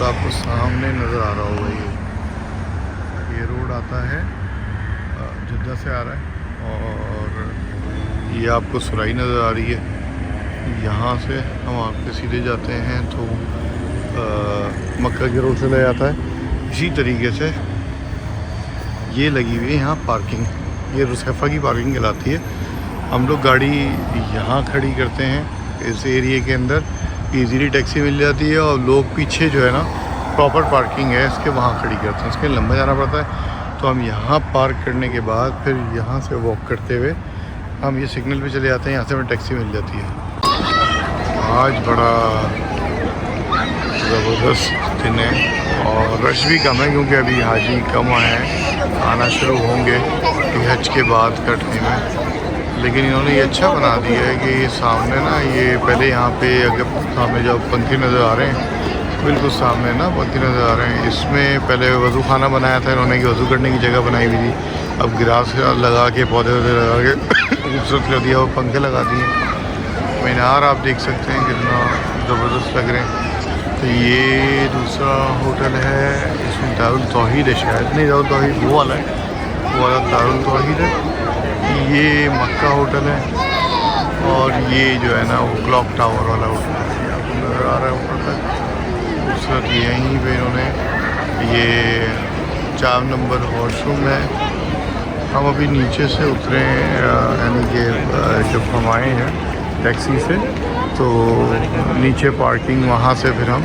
آپ کو سامنے نظر آ رہا ہوگا، یہ روڈ آتا ہے جدہ سے آ رہا ہے، اور یہ آپ کو سرائی نظر آ رہی ہے۔ یہاں سے ہم آپ کے سیدھے جاتے ہیں تو مکہ کی روڈ سے لے جاتا ہے۔ اسی طریقے سے یہ لگی ہوئی ہے یہاں پارکنگ، یہ رسیفہ کی پارکنگ کہلاتی ہے۔ ہم لوگ گاڑی یہاں کھڑی کرتے ہیں اس ایریے کے اندر، ایزیلی ٹیکسی مل جاتی ہے، اور لوگ پیچھے جو ہے نا پراپر پارکنگ ہے اس کے وہاں کھڑی کرتے ہیں، اس کے لمبا جانا پڑتا ہے۔ تو ہم یہاں پارک کرنے کے بعد پھر یہاں سے واک کرتے ہوئے ہم یہ سگنل پہ چلے جاتے ہیں، یہاں سے ہمیں ٹیکسی مل جاتی ہے۔ آج بڑا زبردست دن ہے اور رش بھی کم ہے، کیونکہ ابھی حاجی کم ہیں، آنا شروع ہوں گے حج کے بعد کا ٹائم ہے۔ لیکن انہوں نے یہ اچھا بنا دیا ہے کہ یہ سامنے نا، یہ پہلے یہاں پہ اگر سامنے جو پنکھے نظر آ رہے ہیں بالکل سامنے نا پنکھے نظر آ رہے ہیں، اس میں پہلے وضو خانہ بنایا تھا انہوں نے کہ وضو کرنے کی جگہ بنائی ہوئی تھی، اب گراس لگا کے پودے وودے لگا کے خوبصورت کر دیا، وہ پنکھے لگا دیے۔ مینار آپ دیکھ سکتے ہیں کتنا زبردست لگ رہے ہیں۔ تو یہ دوسرا ہوٹل ہے، اس میں دارالتوحید ہے شاید، نہیں دارالتوحید وہ والا ہے، وہ والا دارالتوحید ہے۔ یہ مکہ ہوٹل ہے، اور یہ جو ہے نا وہ کلاک ٹاور والا ہوٹل ہے، آپ کو نظر آ رہا ہے اوپر تک خوبصورت۔ یہیں پہ انہوں نے یہ 4 نمبر واش روم ہے۔ ہم ابھی نیچے سے اترے ہیں، یعنی کہ جب ہم آئے ہیں ٹیکسی سے تو نیچے پارکنگ، وہاں سے پھر ہم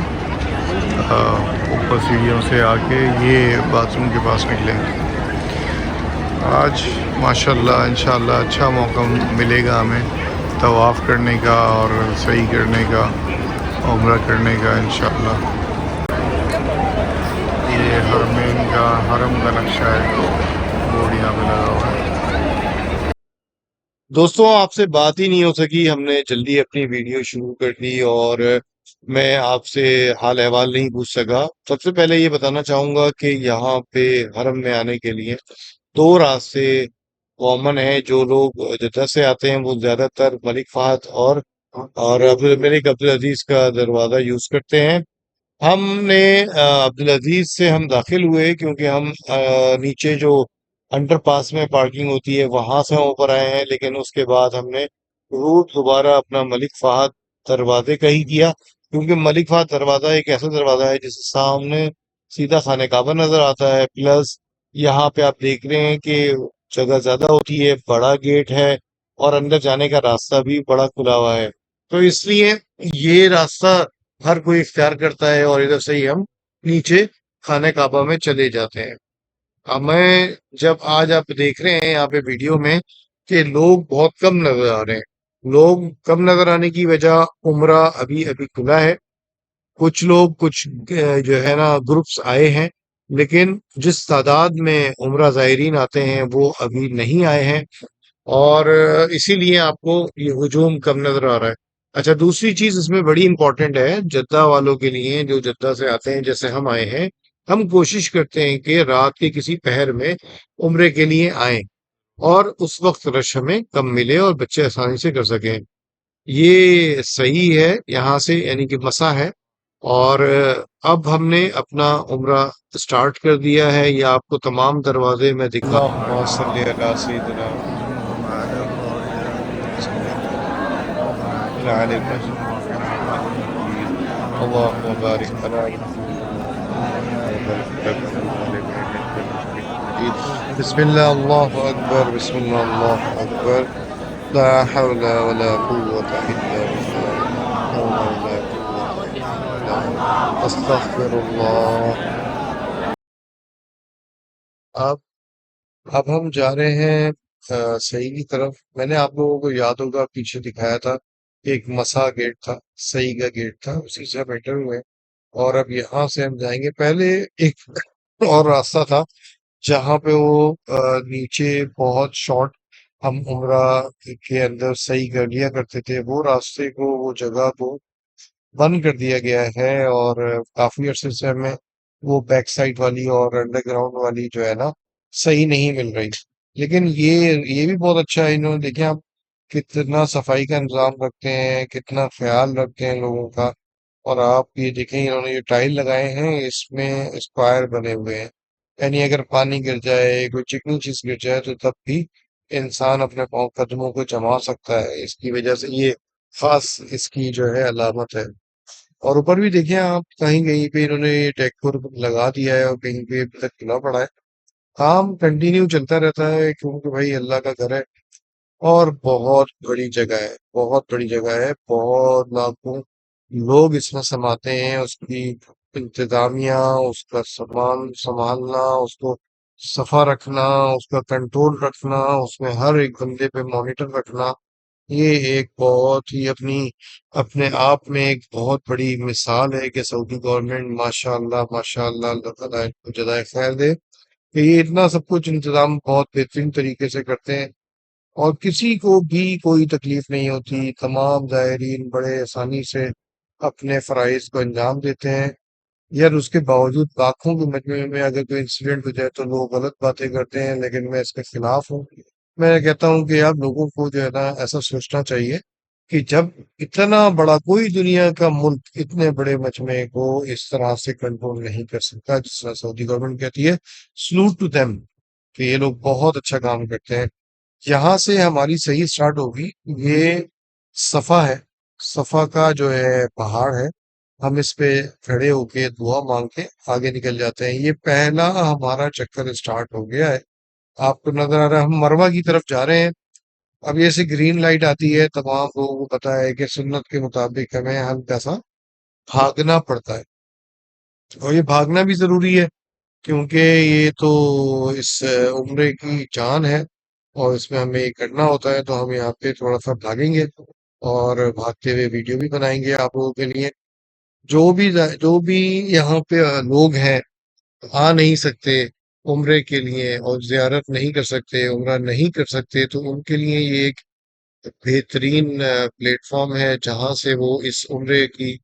اوپر سیڑھیوں سے آ کے یہ باتھ روم کے پاس نکلیں گے۔ آج ماشاءاللہ انشاءاللہ اچھا موقع ملے گا ہمیں طواف کرنے کا اور صحیح کرنے کا، عمرہ کرنے کا انشاءاللہ۔ یہ حرم کا نقشہ ہے، بورڈ یہاں پہ لگا ہوا ہے۔ دوستوں آپ سے بات ہی نہیں ہو سکی، ہم نے جلدی اپنی ویڈیو شروع کر دی اور میں آپ سے حال احوال نہیں پوچھ سکا۔ سب سے پہلے یہ بتانا چاہوں گا کہ یہاں پہ حرم میں آنے کے لیے 2 راستے کامن ہیں۔ جو لوگ جدہ سے آتے ہیں وہ زیادہ تر ملک فہد اور ملک عبدالعزیز کا دروازہ یوز کرتے ہیں۔ ہم نے عبدالعزیز سے ہم داخل ہوئے کیونکہ ہم نیچے جو انڈر پاس میں پارکنگ ہوتی ہے وہاں سے ہم اوپر آئے ہیں، لیکن اس کے بعد ہم نے روٹ دوبارہ اپنا ملک فہد دروازے کا ہی کیا، کیونکہ ملک فہد دروازہ ایک ایسا دروازہ ہے جس سے سامنے سیدھا خانہ کعبہ نظر آتا ہے، پلس یہاں پہ آپ دیکھ رہے ہیں کہ جگہ زیادہ ہوتی ہے، بڑا گیٹ ہے، اور اندر جانے کا راستہ بھی بڑا کھلا ہوا ہے۔ تو اس لیے یہ راستہ ہر کوئی اختیار کرتا ہے، اور ادھر سے ہی ہم نیچے خانہ کعبہ میں چلے جاتے ہیں۔ ہمیں جب آج آپ دیکھ رہے ہیں یہاں پہ ویڈیو میں کہ لوگ بہت کم نظر آ رہے ہیں، لوگ کم نظر آنے کی وجہ عمرہ ابھی ابھی کھلا ہے، کچھ لوگ کچھ جو ہے نا گروپس آئے ہیں، لیکن جس تعداد میں عمرہ زائرین آتے ہیں وہ ابھی نہیں آئے ہیں، اور اسی لیے آپ کو یہ ہجوم کم نظر آ رہا ہے۔ اچھا دوسری چیز اس میں بڑی امپورٹنٹ ہے جدہ والوں کے لیے، جو جدہ سے آتے ہیں جیسے ہم آئے ہیں، ہم کوشش کرتے ہیں کہ رات کے کسی پہر میں عمرے کے لیے آئیں، اور اس وقت رش ہمیں کم ملے اور بچے آسانی سے کر سکیں۔ یہ صحیح ہے یہاں سے، یعنی کہ مسا ہے، اور اب ہم نے اپنا عمرہ سٹارٹ کر دیا ہے۔ یہ آپ کو تمام دروازے میں دکھا۔ اللہم صلی علی سیدنا اللهم بارك على بسم الله، الله أكبر، بسم الله، الله أكبر، لا حول ولا قوة إلا بالله، لا حول ولا قوة إلا بالله، أستغفر الله۔ اب اب ہم جا رہے ہیں صحیح کی طرف۔ میں نے آپ لوگوں کو یاد ہوگا پیچھے دکھایا تھا کہ ایک مسا گیٹ تھا، صحیح کا گیٹ تھا، اسی سے ہم انٹر ہوئے، اور اب یہاں سے ہم جائیں گے۔ پہلے ایک اور راستہ تھا جہاں پہ وہ نیچے بہت شارٹ ہم عمرہ کے اندر صحیح کر لیا کرتے تھے، وہ راستے کو، وہ جگہ کو بند کر دیا گیا ہے، اور کافی عرصے سے ہمیں وہ بیک سائڈ والی اور انڈر گراؤنڈ والی جو ہے نا صحیح نہیں مل رہی۔ لیکن یہ بھی بہت اچھا ہے، انہوں نے دیکھیں آپ کتنا صفائی کا انتظام رکھتے ہیں، کتنا خیال رکھتے ہیں لوگوں کا۔ اور آپ یہ دیکھیں انہوں نے یہ ٹائل لگائے ہیں، اس میں اسکوائر بنے ہوئے ہیں، یعنی اگر پانی گر جائے کوئی چکنی چیز گر جائے تو تب بھی انسان اپنے پاؤں قدموں کو جما سکتا ہے، اس کی وجہ سے یہ خاص اس کی جو ہے علامت ہے۔ اور اوپر بھی دیکھیں آپ، کہیں کہیں پہ انہوں نے یہ ڈیکور لگا دیا ہے اور کہیں پہ ابھی تک کھلا پڑا ہے، کام کنٹینیو چلتا رہتا ہے کیونکہ بھائی اللہ کا گھر ہے اور بہت بڑی جگہ ہے، بہت بڑی جگہ ہے، بہت لاکھوں لوگ اس میں سماتے ہیں، اس کی انتظامیہ، اس کا سامان سنبھالنا، اس کو صفا رکھنا، اس کا کنٹرول رکھنا، اس میں ہر ایک بندے پہ مانیٹر رکھنا، یہ ایک بہت ہی اپنے آپ میں ایک بہت بڑی مثال ہے کہ سعودی گورنمنٹ ماشاء اللہ اللہ تعالیٰ ان کو جزائے خیر دے کہ یہ اتنا سب کچھ انتظام بہت بہترین طریقے سے کرتے ہیں اور کسی کو بھی کوئی تکلیف نہیں ہوتی، تمام زائرین بڑے آسانی سے اپنے فرائض کو انجام دیتے ہیں۔ یار اس کے باوجود لاکھوں کے مجموعے میں اگر کوئی انسیڈنٹ ہو جائے تو لوگ غلط باتیں کرتے ہیں، لیکن میں اس کے خلاف ہوں۔ میں کہتا ہوں کہ آپ لوگوں کو جو ہے نا ایسا سوچنا چاہیے کہ جب اتنا بڑا کوئی دنیا کا ملک اتنے بڑے مجمع کو اس طرح سے کنٹرول نہیں کر سکتا جس طرح سعودی گورنمنٹ کہتی ہے، سلوٹ ٹو دیم، کہ یہ لوگ بہت اچھا کام کرتے ہیں۔ یہاں سے ہماری صحیح سٹارٹ ہوگی، یہ صفا ہے، صفا کا جو ہے پہاڑ ہے، ہم اس پہ کھڑے ہو کے دعا مانگ کے آگے نکل جاتے ہیں۔ یہ پہلا ہمارا چکر سٹارٹ ہو گیا ہے، آپ کو نظر آ رہا ہے ہم مروا کی طرف جا رہے ہیں۔ اب یہ سے گرین لائٹ آتی ہے، تمام لوگوں کو پتا ہے کہ سنت کے مطابق ہمیں ہلکا بھاگنا پڑتا ہے، اور یہ بھاگنا بھی ضروری ہے کیونکہ یہ تو اس عمرے کی جان ہے اور اس میں ہمیں یہ کرنا ہوتا ہے، تو ہم یہاں پہ تھوڑا سا بھاگیں گے اور بھاگتے ہوئے ویڈیو بھی بنائیں گے آپ لوگوں کے لیے۔ جو بھی یہاں پہ لوگ ہیں آ نہیں سکتے عمرے کے لیے اور زیارت نہیں کر سکتے، عمرہ نہیں کر سکتے، تو ان کے لیے یہ ایک بہترین پلیٹ فارم ہے جہاں سے وہ اس عمرے کی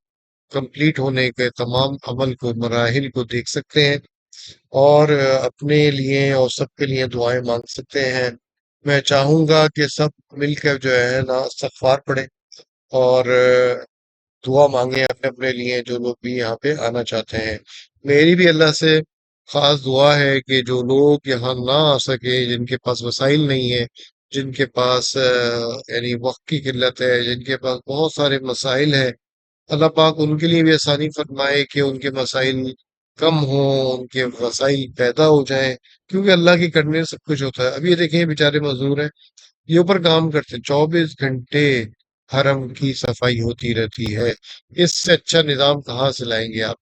کمپلیٹ ہونے کے تمام عمل کو، مراحل کو دیکھ سکتے ہیں اور اپنے لیے اور سب کے لیے دعائیں مانگ سکتے ہیں۔ میں چاہوں گا کہ سب مل کر جو ہے نا استغفار پڑھیں اور دعا مانگیں اپنے اپنے لیے، جو لوگ بھی یہاں پہ آنا چاہتے ہیں۔ میری بھی اللہ سے خاص دعا ہے کہ جو لوگ یہاں نہ آ سکے، جن کے پاس وسائل نہیں ہے، جن کے پاس یعنی وقت کی قلت ہے، جن کے پاس بہت سارے مسائل ہیں، اللہ پاک ان کے لیے بھی آسانی فرمائے کہ ان کے مسائل کم ہوں، ان کے مسائل پیدا ہو جائیں، کیونکہ اللہ کے کرنے سے سب کچھ ہوتا ہے۔ اب یہ دیکھیں بیچارے مزدور ہیں، یہ اوپر کام کرتے ہیں 24 گھنٹے، حرم کی صفائی ہوتی رہتی ہے، اس سے اچھا نظام کہاں سے لائیں گے آپ؟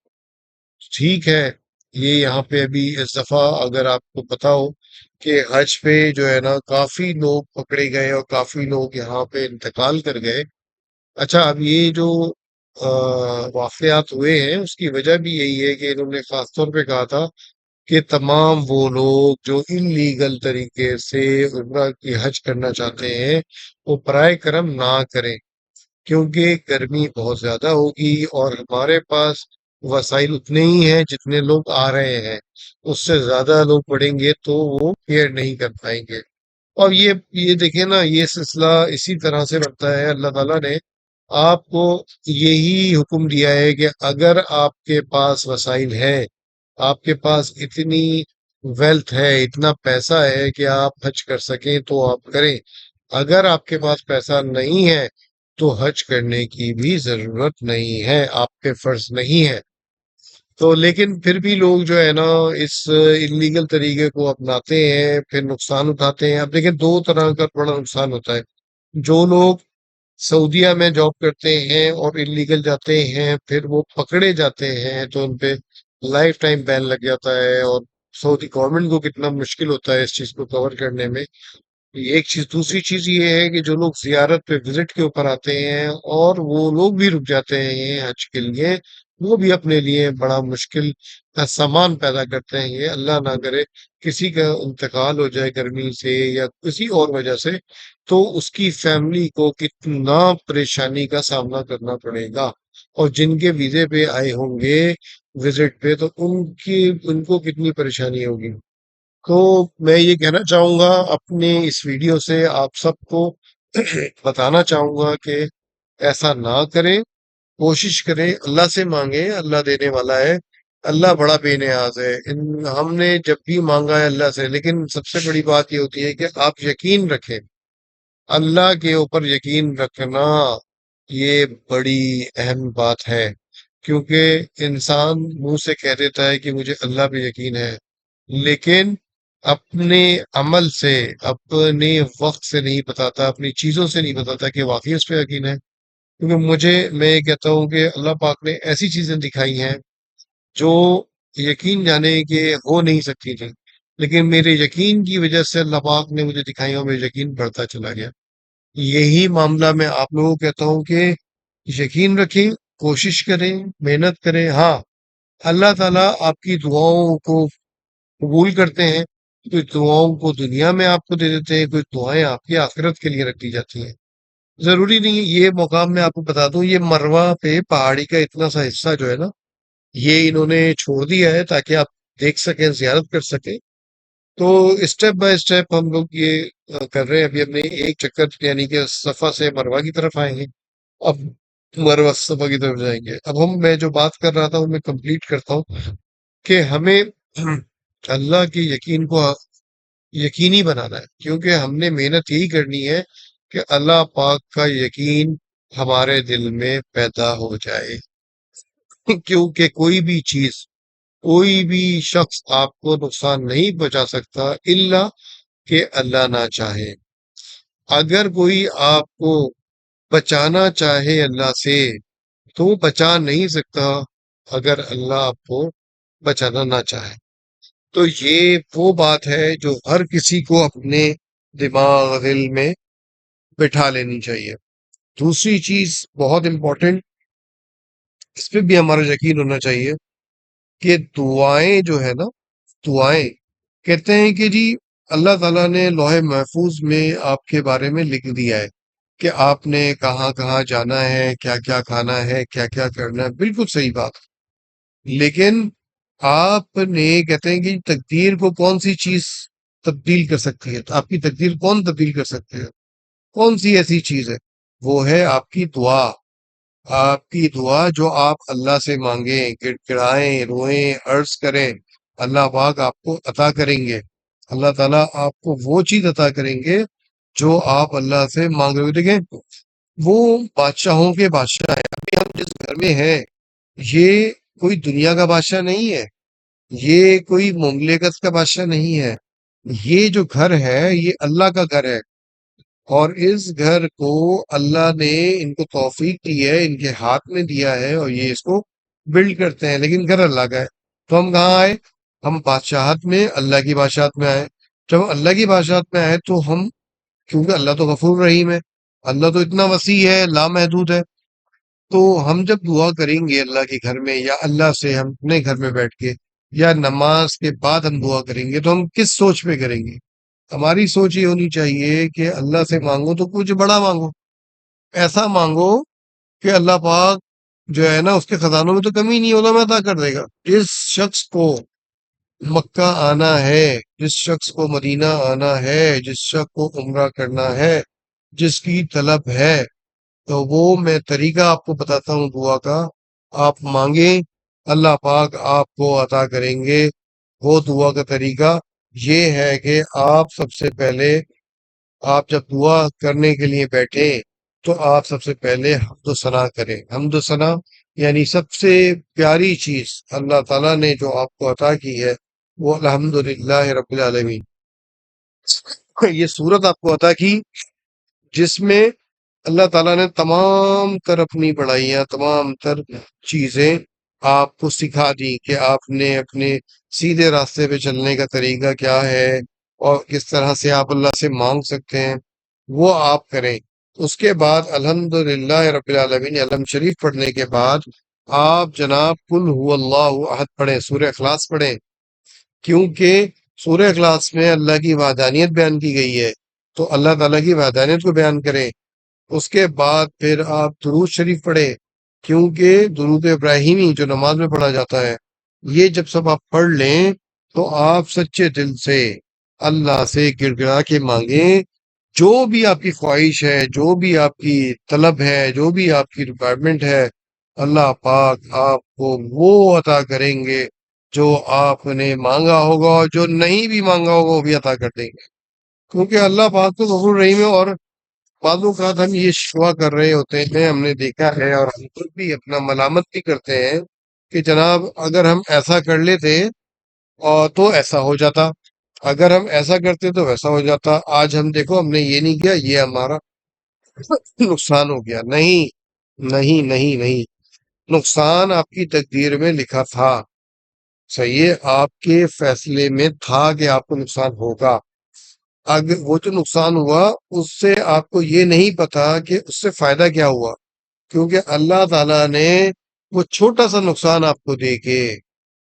ٹھیک ہے، یہ یہاں پہ ابھی اس دفعہ اگر آپ کو پتا ہو کہ حج پہ جو ہے نا کافی لوگ پکڑے گئے اور کافی لوگ یہاں پہ انتقال کر گئے۔ اچھا، اب یہ جو واقعات ہوئے ہیں اس کی وجہ بھی یہی ہے کہ انہوں نے خاص طور پہ کہا تھا کہ تمام وہ لوگ جو انلیگل طریقے سے عمرہ کی حج کرنا چاہتے ہیں وہ برائے کرم نہ کریں، کیونکہ گرمی بہت زیادہ ہوگی اور ہمارے پاس وسائل اتنے ہی ہیں جتنے لوگ آ رہے ہیں، اس سے زیادہ لوگ پڑیں گے تو وہ کیئر نہیں کر پائیں گے۔ اور یہ دیکھیں نا، یہ سلسلہ اسی طرح سے بڑھتا ہے۔ اللہ تعالیٰ نے آپ کو یہی حکم دیا ہے کہ اگر آپ کے پاس وسائل ہے، آپ کے پاس اتنی ویلتھ ہے، اتنا پیسہ ہے کہ آپ حج کر سکیں تو آپ کریں، اگر آپ کے پاس پیسہ نہیں ہے تو حج کرنے کی بھی ضرورت نہیں ہے، آپ پہ فرض نہیں ہے۔ تو لیکن پھر بھی لوگ جو ہے نا اس انلیگل طریقے کو اپناتے ہیں، پھر نقصان اٹھاتے ہیں۔ اب دیکھیں دو طرح کا بڑا نقصان ہوتا ہے، جو لوگ سعودیہ میں جاب کرتے ہیں اور انلیگل جاتے ہیں پھر وہ پکڑے جاتے ہیں تو ان پہ لائف ٹائم بین لگ جاتا ہے، اور سعودی گورنمنٹ کو کتنا مشکل ہوتا ہے اس چیز کو کور کرنے میں، یہ ایک چیز۔ دوسری چیز یہ ہے کہ جو لوگ زیارت پہ وزٹ کے اوپر آتے ہیں اور وہ لوگ بھی رک جاتے ہیں حج کے لیے، وہ بھی اپنے لیے بڑا مشکل کا سامان پیدا کرتے ہیں۔ یہ اللہ نہ کرے کسی کا انتقال ہو جائے گرمی سے یا کسی اور وجہ سے، تو اس کی فیملی کو کتنا پریشانی کا سامنا کرنا پڑے گا، اور جن کے ویزے پہ آئے ہوں گے وزٹ پہ تو ان کو کتنی پریشانی ہوگی۔ تو میں یہ کہنا چاہوں گا اپنے اس ویڈیو سے آپ سب کو بتانا چاہوں گا کہ ایسا نہ کریں، کوشش کریں، اللہ سے مانگیں، اللہ دینے والا ہے، اللہ بڑا بے نیاز ہے۔ ہم نے جب بھی مانگا ہے اللہ سے، لیکن سب سے بڑی بات یہ ہوتی ہے کہ آپ یقین رکھیں، اللہ کے اوپر یقین رکھنا یہ بڑی اہم بات ہے، کیونکہ انسان منہ سے کہہ دیتا ہے کہ مجھے اللہ پہ یقین ہے، لیکن اپنے عمل سے، اپنے وقت سے نہیں بتاتا، اپنی چیزوں سے نہیں بتاتا کہ واقعی اس پہ یقین ہے۔ کیونکہ میں یہ کہتا ہوں کہ اللہ پاک نے ایسی چیزیں دکھائی ہیں جو یقین جانے کہ ہو نہیں سکتی تھی، لیکن میرے یقین کی وجہ سے اللہ پاک نے مجھے دکھائی اور میرا یقین بڑھتا چلا گیا۔ یہی معاملہ میں آپ لوگوں کو کہتا ہوں کہ یقین رکھیں، کوشش کریں، محنت کریں۔ ہاں، اللہ تعالیٰ آپ کی دعاؤں کو قبول کرتے ہیں، کچھ دعاؤں کو دنیا میں آپ کو دے دیتے ہیں، کچھ دعائیں آپ کی آخرت کے لیے رکھ دی جاتی ہیں۔ ضروری نہیں ہے یہ مقام میں آپ کو بتا دوں، یہ مروا پہ پہاڑی کا اتنا سا حصہ جو ہے نا، یہ انہوں نے چھوڑ دیا ہے تاکہ آپ دیکھ سکیں، زیارت کر سکیں۔ تو اسٹیپ بائی اسٹیپ ہم لوگ یہ کر رہے ہیں۔ ابھی اپنے ایک چکر یعنی کہ صفا سے مروا کی طرف آئیں گے، اب مروا سے صفا کی طرف جائیں گے۔ اب میں جو بات کر رہا تھا وہ میں کمپلیٹ کرتا ہوں کہ ہمیں اللہ کے یقین کو یقینی بنانا ہے، کیونکہ ہم نے محنت یہی کرنی ہے کہ اللہ پاک کا یقین ہمارے دل میں پیدا ہو جائے۔ کیونکہ کوئی بھی شخص آپ کو نقصان نہیں پہنچا سکتا الا کہ اللہ نہ چاہے۔ اگر کوئی آپ کو بچانا چاہے اللہ سے تو وہ بچا نہیں سکتا اگر اللہ آپ کو بچانا نہ چاہے۔ تو یہ وہ بات ہے جو ہر کسی کو اپنے دماغ دل میں بٹھا لینی چاہیے۔ دوسری چیز بہت امپورٹنٹ، اس پہ بھی ہمارا یقین ہونا چاہیے کہ دعائیں جو ہے نا، دعائیں کہتے ہیں کہ جی اللہ تعالیٰ نے لوح محفوظ میں آپ کے بارے میں لکھ دیا ہے کہ آپ نے کہاں کہاں جانا ہے، کیا کیا کھانا ہے، کیا کیا کرنا ہے، بالکل صحیح بات۔ لیکن آپ نے کہتے ہیں کہ تقدیر کو کون سی چیز تبدیل کر سکتی ہے، آپ کی تقدیر کون تبدیل کر سکتے ہے؟ کون سی ایسی چیز ہے؟ وہ ہے آپ کی دعا۔ آپ کی دعا جو آپ اللہ سے مانگیں، گڑ گڑائیں، روئیں، عرض کریں، اللہ پاک آپ کو عطا کریں گے۔ اللہ تعالیٰ آپ کو وہ چیز عطا کریں گے جو آپ اللہ سے مانگ رہے ہو۔ دیکھیں، وہ بادشاہوں کے بادشاہ ہیں۔ ابھی ہم جس گھر میں ہیں یہ کوئی دنیا کا بادشاہ نہیں ہے، یہ کوئی مملکت کا بادشاہ نہیں ہے، یہ جو گھر ہے یہ اللہ کا گھر ہے، اور اس گھر کو اللہ نے ان کو توفیق دی ہے، ان کے ہاتھ میں دیا ہے، اور یہ اس کو بلڈ کرتے ہیں، لیکن گھر اللہ کا ہے۔ تو ہم کہاں آئے؟ ہم بادشاہت میں، اللہ کی بادشاہت میں آئے۔ جب ہم اللہ کی بادشاہت میں آئے تو ہم، کیونکہ اللہ تو غفور رحیم ہے، اللہ تو اتنا وسیع ہے، لامحدود ہے، تو ہم جب دعا کریں گے اللہ کے گھر میں یا اللہ سے ہم اپنے گھر میں بیٹھ کے یا نماز کے بعد ہم دعا کریں گے تو ہم کس سوچ پہ کریں گے؟ ہماری سوچ یہ ہونی چاہیے کہ اللہ سے مانگو تو کچھ بڑا مانگو، ایسا مانگو کہ اللہ پاک جو ہے نا اس کے خزانوں میں تو کمی نہیں ہوگا، میں عطا کر دے گا۔ جس شخص کو مکہ آنا ہے، جس شخص کو مدینہ آنا ہے، جس شخص کو عمرہ کرنا ہے، جس کی طلب ہے، تو وہ میں طریقہ آپ کو بتاتا ہوں دعا کا، آپ مانگیں، اللہ پاک آپ کو عطا کریں گے۔ وہ دعا کا طریقہ یہ ہے کہ آپ سب سے پہلے، آپ جب دعا کرنے کے لیے بیٹھیں تو آپ سب سے پہلے حمد و ثنا کریں۔ حمد و ثنا یعنی سب سے پیاری چیز اللہ تعالیٰ نے جو آپ کو عطا کی ہے وہ الحمد للہ رب العالمین۔ یہ صورت آپ کو عطا کی جس میں اللہ تعالیٰ نے تمام تر اپنی بڑائیاں، تمام تر چیزیں آپ کو سکھا دی کہ آپ نے اپنے سیدھے راستے پہ چلنے کا طریقہ کیا ہے اور کس طرح سے آپ اللہ سے مانگ سکتے ہیں، وہ آپ کریں۔ اس کے بعد الحمد للہ رب العالمین علم شریف پڑھنے کے بعد آپ جناب قل هو اللہ احد پڑھیں، سورہ اخلاص پڑھیں، کیونکہ سورہ اخلاص میں اللہ کی وحدانیت بیان کی گئی ہے، تو اللہ تعالیٰ کی وحدانیت کو بیان کریں۔ اس کے بعد پھر آپ درود شریف پڑھیں، کیونکہ درود ابراہیمی جو نماز میں پڑھا جاتا ہے، یہ جب سب آپ پڑھ لیں تو آپ سچے دل سے اللہ سے گڑ گڑا کے مانگیں، جو بھی آپ کی خواہش ہے، جو بھی آپ کی طلب ہے، جو بھی آپ کی ریکوائرمنٹ ہے، اللہ پاک آپ کو وہ عطا کریں گے جو آپ نے مانگا ہوگا، اور جو نہیں بھی مانگا ہوگا وہ بھی عطا کر دیں گے، کیونکہ اللہ پاک تو غفور رحیم ہے۔ اور بعض اوقات ہم یہ شکوہ کر رہے ہوتے ہیں، ہم نے دیکھا ہے اور ہم خود بھی اپنا ملامت بھی کرتے ہیں کہ جناب اگر ہم ایسا کر لیتے اور تو ایسا ہو جاتا، اگر ہم ایسا کرتے تو ویسا ہو جاتا، آج ہم دیکھو ہم نے یہ نہیں کیا، یہ ہمارا نقصان ہو گیا۔ نہیں نہیں نہیں نہیں، نقصان آپ کی تقدیر میں لکھا تھا، صحیح ہے، آپ کے فیصلے میں تھا کہ آپ کو نقصان ہوگا۔ اگر وہ جو نقصان ہوا اس سے آپ کو یہ نہیں پتا کہ اس سے فائدہ کیا ہوا، کیونکہ اللہ تعالیٰ نے وہ چھوٹا سا نقصان آپ کو دے کے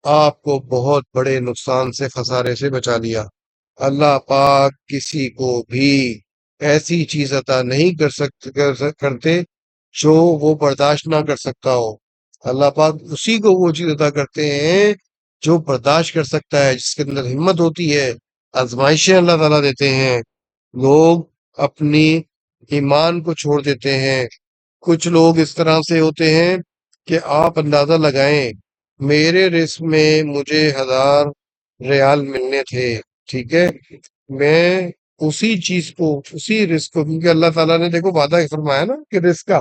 آپ کو بہت بڑے نقصان سے، خسارے سے بچا لیا۔ اللہ پاک کسی کو بھی ایسی چیز عطا نہیں کرتے جو وہ برداشت نہ کر سکتا ہو۔ اللہ پاک اسی کو وہ چیز عطا کرتے ہیں جو برداشت کر سکتا ہے، جس کے اندر ہمت ہوتی ہے۔ آزمائشیں اللہ تعالیٰ دیتے ہیں، لوگ اپنی ایمان کو چھوڑ دیتے ہیں۔ کچھ لوگ اس طرح سے ہوتے ہیں کہ آپ اندازہ لگائیں، میرے رزق میں مجھے 1000 ریال ملنے تھے، ٹھیک ہے، میں اسی چیز کو، اسی رزق کو، کیونکہ اللہ تعالیٰ نے دیکھو وعدہ فرمایا نا کہ رزق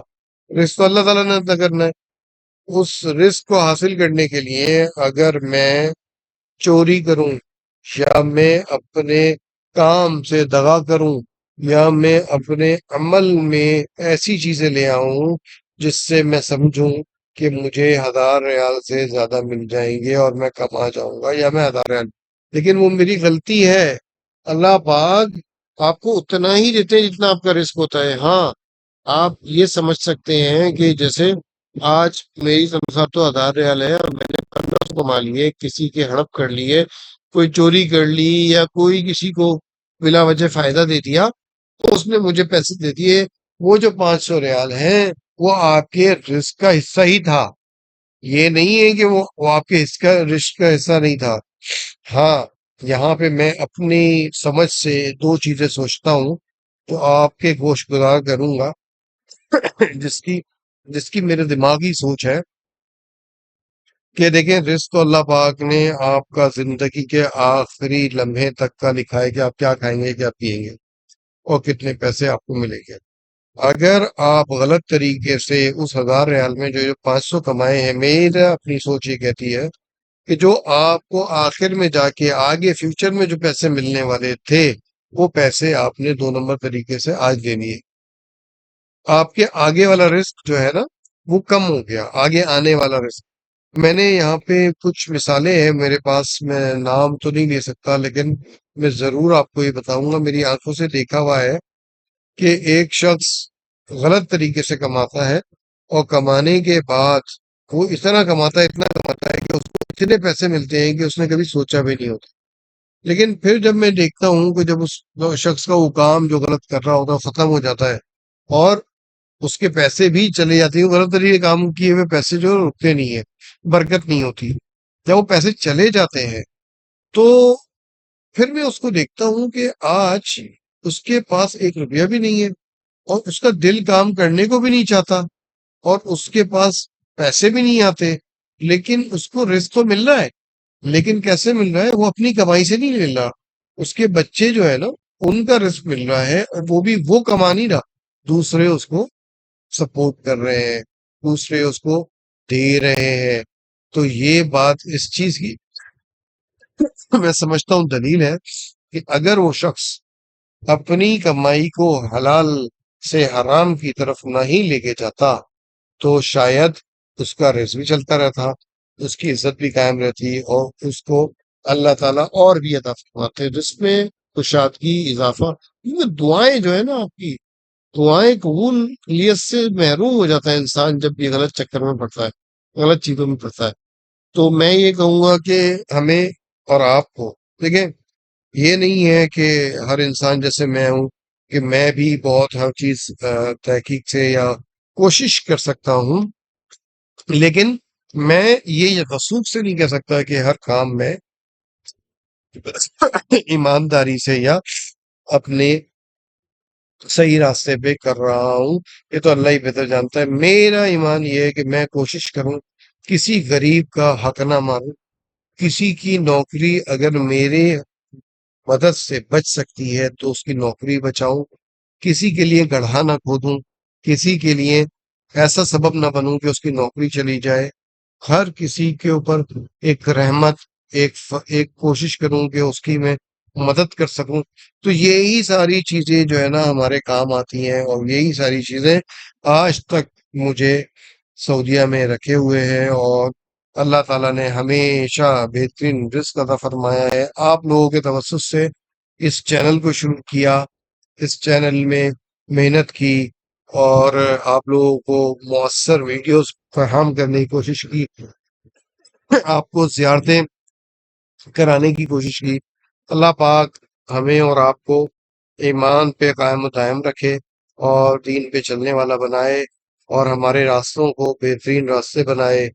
تو اللہ تعالیٰ نے عطا کرنا ہے، اس رزق کو حاصل کرنے کے لیے اگر میں چوری کروں، یا میں اپنے کام سے دغا کروں، یا میں اپنے عمل میں ایسی چیزیں لے آؤں جس سے میں سمجھوں کہ مجھے 1000 ریال سے زیادہ مل جائیں گے اور میں کما جاؤں گا، یا میں 1000 ریال، لیکن وہ میری غلطی ہے۔ اللہ پاک آپ کو اتنا ہی دیتے ہیں جتنا آپ کا رزق ہوتا ہے۔ ہاں، آپ یہ سمجھ سکتے ہیں کہ جیسے آج میری تنخواہ تو 1000 ریال ہے اور میں نے 1500 کما لیے، کسی کے ہڑپ کر لیے، کوئی چوری کر لی، یا کوئی کسی کو بلا وجہ فائدہ دے دیا، تو اس نے مجھے پیسے دے دیے۔ وہ جو 500 ریال ہیں وہ آپ کے رزق کا حصہ ہی تھا، یہ نہیں ہے کہ وہ آپ کے رزق کا حصہ نہیں تھا۔ ہاں، یہاں پہ میں اپنی سمجھ سے دو چیزیں سوچتا ہوں تو آپ کے گوش گزار کروں گا، جس کی جس کی میرے دماغی سوچ ہے کہ دیکھیں، رزق تو اللہ پاک نے آپ کا زندگی کے آخری لمحے تک کا لکھا ہے کہ آپ کیا کھائیں گے، کیا پیئیں گے، اور کتنے پیسے آپ کو ملیں گے۔ اگر آپ غلط طریقے سے اس 1000 ریال میں جو 500 کمائے ہیں، میرا اپنی سوچ یہ کہتی ہے کہ جو آپ کو آخر میں جا کے آگے فیوچر میں جو پیسے ملنے والے تھے، وہ پیسے آپ نے 2 نمبر طریقے سے آج لے لیے۔ آپ کے آگے والا رسک جو ہے نا وہ کم ہو گیا، آگے آنے والا رسک۔ میں نے یہاں پہ کچھ مثالیں ہیں میرے پاس، میں نام تو نہیں لے سکتا لیکن میں ضرور آپ کو یہ بتاؤں گا، میری آنکھوں سے دیکھا ہوا ہے کہ ایک شخص غلط طریقے سے کماتا ہے، اور کمانے کے بعد وہ اتنا کماتا ہے، اتنا کماتا ہے کہ اس کو اتنے پیسے ملتے ہیں کہ اس نے کبھی سوچا بھی نہیں ہوتا۔ لیکن پھر جب میں دیکھتا ہوں کہ جب اس شخص کا وہ کام جو غلط کر رہا ہوتا ہے ختم ہو جاتا ہے، اور اس کے پیسے بھی چلے جاتے ہیں، غلط طریقے کام کیے ہوئے پیسے جو رکتے نہیں ہیں، برکت نہیں ہوتی، جب وہ پیسے چلے جاتے ہیں تو پھر میں اس کو دیکھتا ہوں کہ آج اس کے پاس 1 روپیہ بھی نہیں ہے، اور اس کا دل کام کرنے کو بھی نہیں چاہتا، اور اس کے پاس پیسے بھی نہیں آتے، لیکن اس کو رزق تو مل رہا ہے۔ لیکن کیسے مل رہا ہے؟ وہ اپنی کمائی سے نہیں مل رہا، اس کے بچے جو ہے نا ان کا رزق مل رہا ہے، اور وہ بھی وہ کما نہیں رہا، دوسرے اس کو سپورٹ کر رہے ہیں، دوسرے اس کو دے رہے ہیں۔ تو یہ بات اس چیز کی میں سمجھتا ہوں دلیل ہے کہ اگر وہ شخص اپنی کمائی کو حلال سے حرام کی طرف نہیں لے کے جاتا تو شاید اس کا رزق بھی چلتا رہتا، اس کی عزت بھی قائم رہتی، اور اس کو اللہ تعالیٰ اور بھی عطا فرماتے جس میں کشادگی، اضافہ۔ کیونکہ دعائیں جو ہے نا آپ کی، دعائیں قبولیت سے محروم ہو جاتا ہے انسان جب یہ غلط چکر میں پڑتا ہے، غلط چیزوں میں پڑتا ہے۔ تو میں یہ کہوں گا کہ ہمیں اور آپ کو، دیکھیں، یہ نہیں ہے کہ ہر انسان جیسے میں ہوں کہ میں بھی بہت ہر چیز تحقیق سے یا کوشش کر سکتا ہوں، لیکن میں یہ وثوق سے نہیں کہہ سکتا کہ ہر کام میں ایمانداری سے یا اپنے صحیح راستے پہ کر رہا ہوں، یہ تو اللہ ہی بہتر جانتا ہے۔ میرا ایمان یہ ہے کہ میں کوشش کروں کسی غریب کا حق نہ ماروں، کسی کی نوکری اگر میرے مدد سے بچ سکتی ہے تو اس کی نوکری بچاؤں، کسی کے لیے گڑھا نہ کھودوں، کسی کے لیے ایسا سبب نہ بنوں کہ اس کی نوکری چلی جائے۔ ہر کسی کے اوپر ایک رحمت، ایک کوشش کروں کہ اس کی میں مدد کر سکوں۔ تو یہی ساری چیزیں جو ہے نا ہمارے کام آتی ہیں، اور یہی ساری چیزیں آج تک مجھے سعودیہ میں رکھے ہوئے ہیں، اور اللہ تعالیٰ نے ہمیشہ بہترین رزق عطا فرمایا ہے۔ آپ لوگوں کے توسط سے اس چینل کو شروع کیا، اس چینل میں محنت کی، اور آپ لوگوں کو مؤثر ویڈیوز فراہم کرنے کی کوشش کی، آپ کو زیارتیں کرانے کی کوشش کی۔ اللہ پاک ہمیں اور آپ کو ایمان پہ قائم و دائم رکھے، اور دین پہ چلنے والا بنائے، اور ہمارے راستوں کو بہترین راستے بنائے۔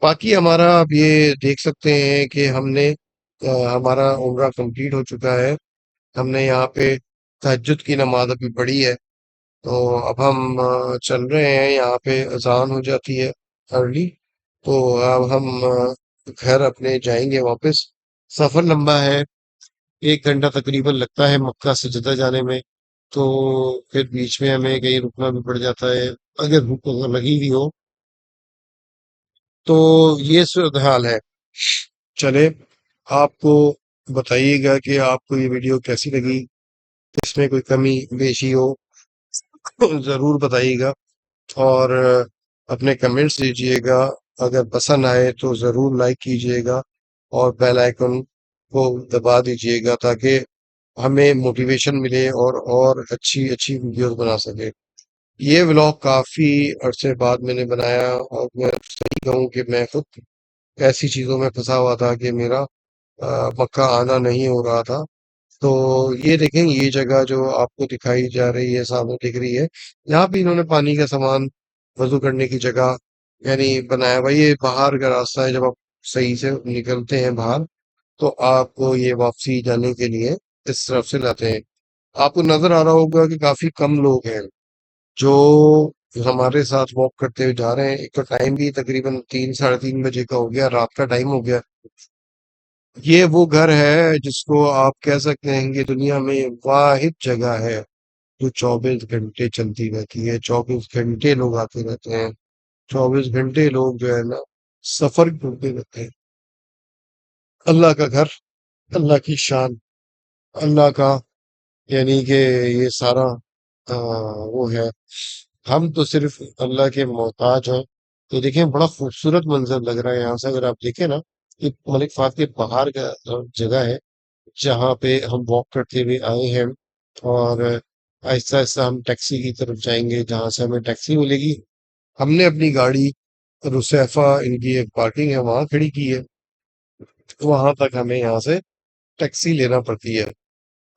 باقی ہمارا آپ یہ دیکھ سکتے ہیں کہ ہم نے ہمارا عمرہ کمپلیٹ ہو چکا ہے۔ ہم نے یہاں پہ تہجد کی نماز ابھی پڑھی ہے، تو اب ہم چل رہے ہیں، یہاں پہ اذان ہو جاتی ہے ارلی، تو اب ہم گھر اپنے جائیں گے واپس۔ سفر لمبا ہے، 1 گھنٹہ تقریباً لگتا ہے مکہ سے جدہ جانے میں، تو پھر بیچ میں ہمیں کہیں رکنا بھی پڑ جاتا ہے اگر بھوک لگی ہوئی ہو۔ تو یہ صورتحال ہے۔ چلے، آپ کو بتائیے گا کہ آپ کو یہ ویڈیو کیسی لگی، اس میں کوئی کمی بیشی ہو ضرور بتائیے گا، اور اپنے کمنٹس دیجیے گا۔ اگر پسند آئے تو ضرور لائک کیجیے گا، اور بیل آئیکن کو دبا دیجیے گا تاکہ ہمیں موٹیویشن ملے، اور اچھی اچھی ویڈیوز بنا سکے۔ یہ ولاگ کافی عرصے بعد میں نے بنایا، اور میں صحیح کہوں کہ میں خود ایسی چیزوں میں پھنسا ہوا تھا کہ میرا مکہ آنا نہیں ہو رہا تھا۔ تو یہ دیکھیں، یہ جگہ جو آپ کو دکھائی جا رہی ہے، سامنے دکھ رہی ہے، یہاں پہ انہوں نے پانی کا سامان، وضو کرنے کی جگہ یعنی بنایا ہوا۔ یہ باہر کا راستہ ہے، جب آپ صحیح سے نکلتے ہیں باہر تو آپ کو یہ واپسی جانے کے لیے اس طرف سے لاتے ہیں۔ آپ کو نظر آ رہا ہوگا کہ کافی کم لوگ ہیں جو ہمارے ساتھ واک کرتے ہوئے جا رہے ہیں۔ ایک تو ٹائم بھی تقریباً 3 ساڑھے 3 بجے کا ہو گیا، رات کا ٹائم ہو گیا۔ یہ وہ گھر ہے جس کو آپ کہہ سکتے ہیں کہ دنیا میں واحد جگہ ہے جو 24 گھنٹے چلتی رہتی ہے، 24 گھنٹے لوگ آتے رہتے ہیں، 24 گھنٹے لوگ جو ہے نا سفر کرتے رہتے ہیں۔ اللہ کا گھر، اللہ کی شان، اللہ کا یعنی کہ یہ سارا وہ ہے۔ ہم تو صرف اللہ کے محتاج ہیں۔ تو دیکھیں، بڑا خوبصورت منظر لگ رہا ہے یہاں سے، اگر آپ دیکھیں نا، یہ ملک فہد کے پہاڑ کا جگہ ہے جہاں پہ ہم واک کرتے ہوئے آئے ہیں، اور آہستہ آہستہ ہم ٹیکسی کی طرف جائیں گے جہاں سے ہمیں ٹیکسی ملے گی۔ ہم نے اپنی گاڑی رسیفا، ان کی ایک پارکنگ ہے وہاں کھڑی کی ہے، وہاں تک ہمیں یہاں سے ٹیکسی لینا پڑتی ہے۔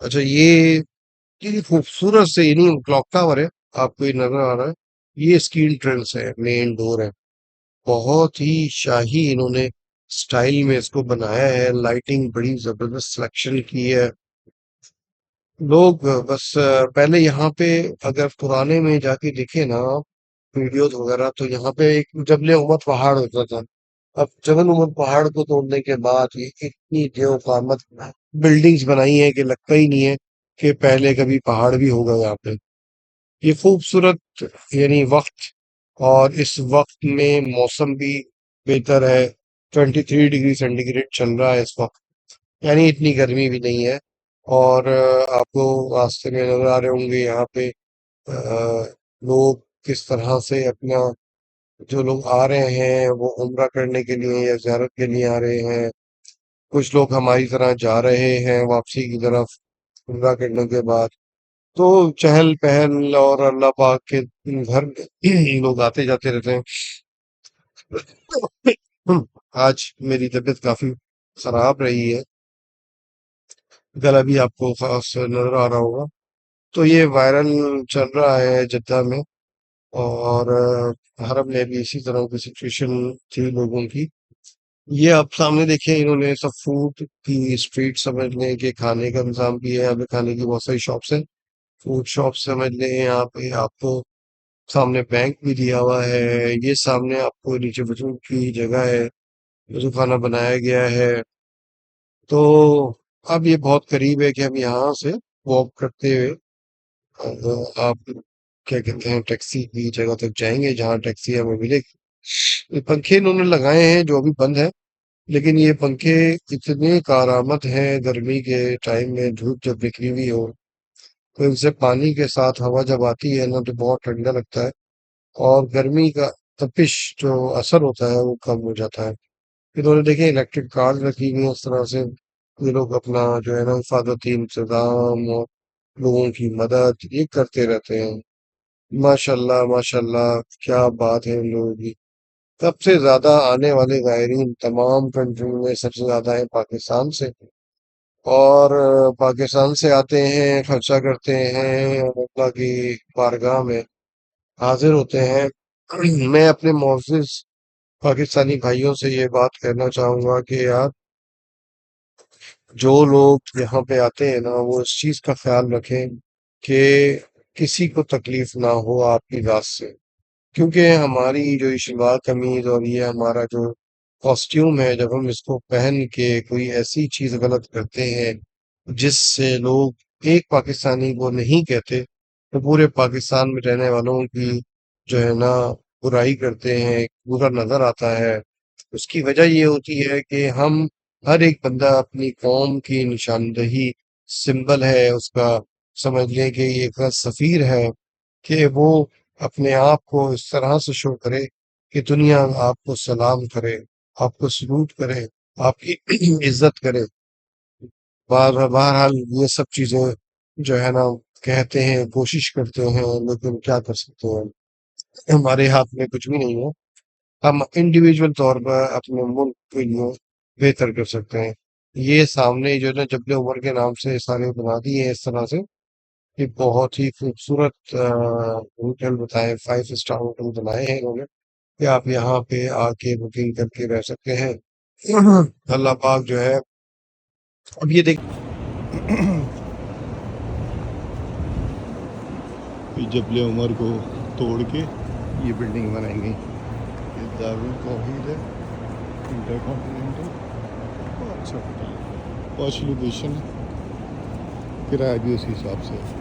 اچھا، یہ خوبصورت سے یہ نہیں کلاک ٹاور ہے، آپ کو یہ نظر آ رہا ہے، یہ اسکین ٹرنس ہے، مین ڈور ہے۔ بہت ہی شاہی انہوں نے سٹائل میں اس کو بنایا ہے، لائٹنگ بڑی زبردست سلیکشن کی ہے۔ لوگ بس پہلے یہاں پہ اگر پرانے میں جا کے دیکھیں نا ویڈیوز وغیرہ، تو یہاں پہ ایک جبل عمر پہاڑ ہوتا تھا۔ اب جبل عمر پہاڑ کو توڑنے کے بعد یہ اتنی دیو قامت بلڈنگز بنائی ہیں کہ لگتا ہی نہیں ہے کہ پہلے کبھی پہاڑ بھی ہوگا یہاں پہ۔ یہ خوبصورت یعنی وقت، اور اس وقت میں موسم بھی بہتر ہے، 23 ڈگری سینٹی گریڈ چل رہا ہے اس وقت، یعنی اتنی گرمی بھی نہیں ہے۔ اور آپ کو راستے میں نظر آ رہے ہوں گے یہاں پہ لوگ کس طرح سے اپنا، جو لوگ آ رہے ہیں وہ عمرہ کرنے کے لیے یا زیارت کے لیے آ رہے ہیں، کچھ لوگ ہماری طرح جا رہے ہیں واپسی کی طرف عمرہ کرنے کے بعد۔ تو چہل پہل، اور اللہ پاک کے گھر میں لوگ آتے جاتے رہتے ہیں۔ آج میری طبیعت کافی خراب رہی ہے، گلا بھی آپ کو خاص نظر آ رہا ہوگا۔ تو یہ وائرل چل رہا ہے جدہ میں، اور حرم میں بھی اسی طرح کی سچویشن تھی لوگوں کی۔ یہ آپ سامنے دیکھیں، انہوں نے سب فوڈ کی اسٹریٹ سمجھ لیں کہ کھانے کا نظام بھی ہے، یہاں پہ کھانے کی بہت ساری شاپس ہیں۔ فوڈ شاپ سمجھ لیں یہاں پہ آپ کو، سامنے بینک بھی دیا ہوا ہے، یہ سامنے آپ کو نیچے وضو کی جگہ ہے، وضو خانہ بنایا گیا ہے۔ تو اب یہ بہت قریب ہے کہ ہم یہاں سے واک کرتے ہوئے آپ کیا کہتے ہیں ٹیکسی کی جگہ تک جائیں گے جہاں ٹیکسی ہمیں ملے گی۔ یہ پنکھے انہوں نے لگائے ہیں جو ابھی بند ہے، لیکن یہ پنکھے اتنے کارآمد ہیں گرمی کے ٹائم میں، دھوپ جب نکلی ہوئی ہو تو ان سے پانی کے ساتھ ہوا جب آتی ہے نا تو بہت ٹھنڈا لگتا ہے، اور گرمی کا تپش جو اثر ہوتا ہے وہ کم ہو جاتا ہے۔ انہوں نے دیکھیں الیکٹرک کار رکھی ہوئی ہیں اس طرح سے، یہ لوگ اپنا جو ہے نا حفاظتی انتظام اور لوگوں کی مدد یہ کرتے رہتے ہیں۔ ماشاء اللہ ماشاء اللہ، کیا بات ہے ان لوگوں کی۔ سب سے زیادہ آنے والے زائرین تمام کنٹریوں میں سب سے زیادہ ہیں پاکستان سے، اور پاکستان سے آتے ہیں، خرچہ کرتے ہیں اور اللہ کی بارگاہ میں حاضر ہوتے ہیں۔ میں اپنے معزز پاکستانی بھائیوں سے یہ بات کہنا چاہوں گا کہ یار، جو لوگ یہاں پہ آتے ہیں نا وہ اس چیز کا خیال رکھیں کہ کسی کو تکلیف نہ ہو آپ کی ذات سے، کیونکہ ہماری جو یہ شلوار قمیض اور یہ ہمارا جو کاسٹیوم ہے، جب ہم اس کو پہن کے کوئی ایسی چیز غلط کرتے ہیں جس سے لوگ ایک پاکستانی کو نہیں کہتے تو پورے پاکستان میں رہنے والوں کی جو ہے نا برائی کرتے ہیں، برا نظر آتا ہے۔ اس کی وجہ یہ ہوتی ہے کہ ہم ہر ایک بندہ اپنی قوم کی نشاندہی سمبل ہے اس کا، سمجھ لیں کہ یہ ایک سفیر ہے کہ وہ اپنے آپ کو اس طرح سے شو کرے کہ دنیا آپ کو سلام کرے، آپ کو سلوٹ کرے، آپ کی عزت کرے۔ بہرحال یہ سب چیزیں جو ہے نا کہتے ہیں، کوشش کرتے ہیں، لیکن کیا کر سکتے ہیں، ہمارے ہاتھ میں کچھ بھی نہیں ہے۔ ہم انڈیویجول طور پر اپنے ملک کے لیے بہتر کر سکتے ہیں۔ یہ سامنے جو ہے نا جبل عمر کے نام سے سارے بنا دیے ہیں اس طرح سے، یہ بہت ہی خوبصورت ہوٹل بتائے، 5 اسٹار ہوٹل بنائے ہیں انہوں نے کہ آپ یہاں پہ آ کے بکنگ کر کے رہ سکتے ہیں۔ اللہ پاک جو ہے، اب یہ دیکھ جبل عمر کو توڑ کے یہ بلڈنگ بنائیں گے، یہ دارالتوحید ہے انٹر کانٹیننٹل، بہت اچھا ہوٹل ہے، پاش لوکیشن ہے، کرایہ بھی اسی حساب سے ہے۔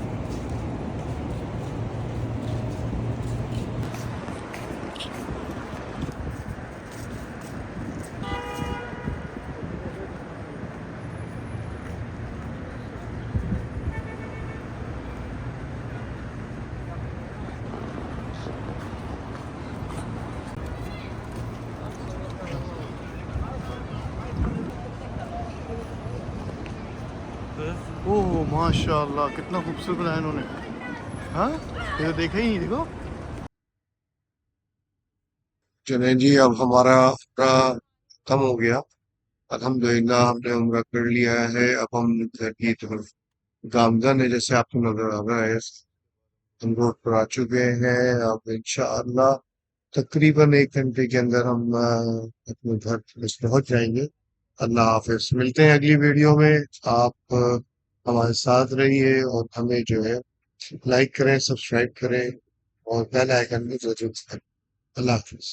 اوہ ماشاء اللہ، کتنا خوبصورت بنایا انہوں نے، ہاں یہ تو دیکھا ہی نہیں، دیکھو۔ چلیں جی، اب ہمارا عمرہ ختم ہو گیا، الحمدللہ ہم نے عمرہ کر لیا ہے۔ اب ہم گھر کی طرف گامزن ہے، جیسے آپ کو نظر آ رہا ہے، ہم روڈ پر آ چکے ہیں۔ اب انشاءاللہ تقریباً 1 گھنٹے کے اندر ہم اپنے گھر پہنچ جائیں گے۔ اللہ حافظ، ملتے ہیں اگلی ویڈیو میں۔ آپ ہمارے ساتھ رہیے اور ہمیں جو ہے لائک کریں، سبسکرائب کریں اور بیل آئیکن بھی ضرور کریں۔ اللہ حافظ۔